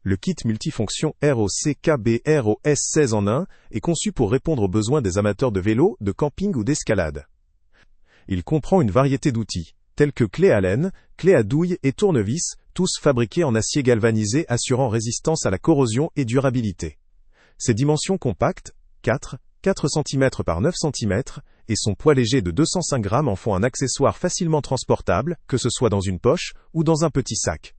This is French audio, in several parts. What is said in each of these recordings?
Le kit multifonction ROCKB ROS 16 en 1 est conçu pour répondre aux besoins des amateurs de vélo, de camping ou d'escalade. Il comprend une variété d'outils, tels que clés à laine, clés à douille et tournevis, tous fabriqués en acier galvanisé assurant résistance à la corrosion et durabilité. Ses dimensions compactes, 4 cm par 9 cm, et son poids léger de 205 g en font un accessoire facilement transportable, que ce soit dans une poche ou dans un petit sac.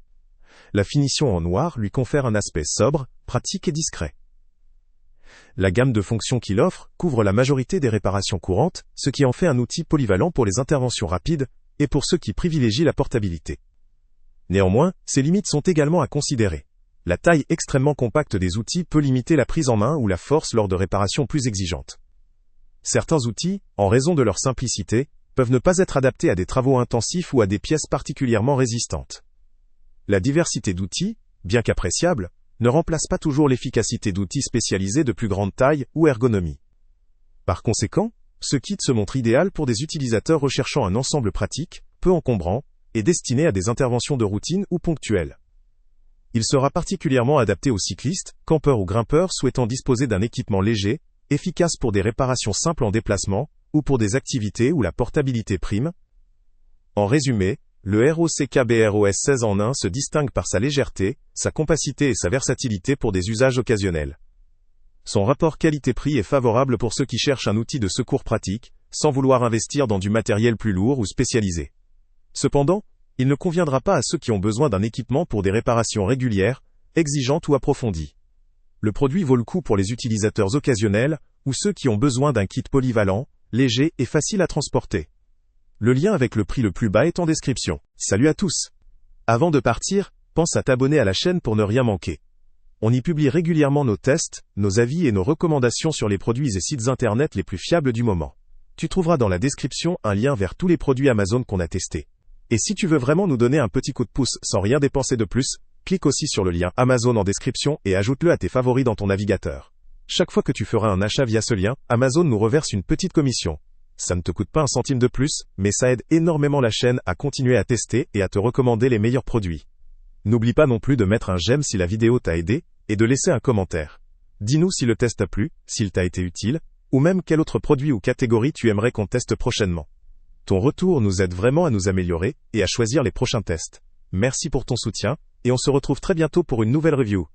La finition en noir lui confère un aspect sobre, pratique et discret. La gamme de fonctions qu'il offre couvre la majorité des réparations courantes, ce qui en fait un outil polyvalent pour les interventions rapides et pour ceux qui privilégient la portabilité. Néanmoins, ses limites sont également à considérer. La taille extrêmement compacte des outils peut limiter la prise en main ou la force lors de réparations plus exigeantes. Certains outils, en raison de leur simplicité, peuvent ne pas être adaptés à des travaux intensifs ou à des pièces particulièrement résistantes. La diversité d'outils, bien qu'appréciable, ne remplace pas toujours l'efficacité d'outils spécialisés de plus grande taille ou ergonomie. Par conséquent, ce kit se montre idéal pour des utilisateurs recherchant un ensemble pratique, peu encombrant, et destiné à des interventions de routine ou ponctuelles. Il sera particulièrement adapté aux cyclistes, campeurs ou grimpeurs souhaitant disposer d'un équipement léger, efficace pour des réparations simples en déplacement, ou pour des activités où la portabilité prime. En résumé, le ROCKB ROS 16 en 1 se distingue par sa légèreté, sa compacité et sa versatilité pour des usages occasionnels. Son rapport qualité-prix est favorable pour ceux qui cherchent un outil de secours pratique, sans vouloir investir dans du matériel plus lourd ou spécialisé. Cependant, il ne conviendra pas à ceux qui ont besoin d'un équipement pour des réparations régulières, exigeantes ou approfondies. Le produit vaut le coup pour les utilisateurs occasionnels, ou ceux qui ont besoin d'un kit polyvalent, léger et facile à transporter. Le lien avec le prix le plus bas est en description. Salut à tous! Avant de partir, pense à t'abonner à la chaîne pour ne rien manquer. On y publie régulièrement nos tests, nos avis et nos recommandations sur les produits et sites internet les plus fiables du moment. Tu trouveras dans la description un lien vers tous les produits Amazon qu'on a testés. Et si tu veux vraiment nous donner un petit coup de pouce sans rien dépenser de plus, clique aussi sur le lien Amazon en description et ajoute-le à tes favoris dans ton navigateur. Chaque fois que tu feras un achat via ce lien, Amazon nous reverse une petite commission. Ça ne te coûte pas un centime de plus, mais ça aide énormément la chaîne à continuer à tester et à te recommander les meilleurs produits. N'oublie pas non plus de mettre un j'aime si la vidéo t'a aidé, et de laisser un commentaire. Dis-nous si le test t'a plu, s'il t'a été utile, ou même quel autre produit ou catégorie tu aimerais qu'on teste prochainement. Ton retour nous aide vraiment à nous améliorer, et à choisir les prochains tests. Merci pour ton soutien, et on se retrouve très bientôt pour une nouvelle review.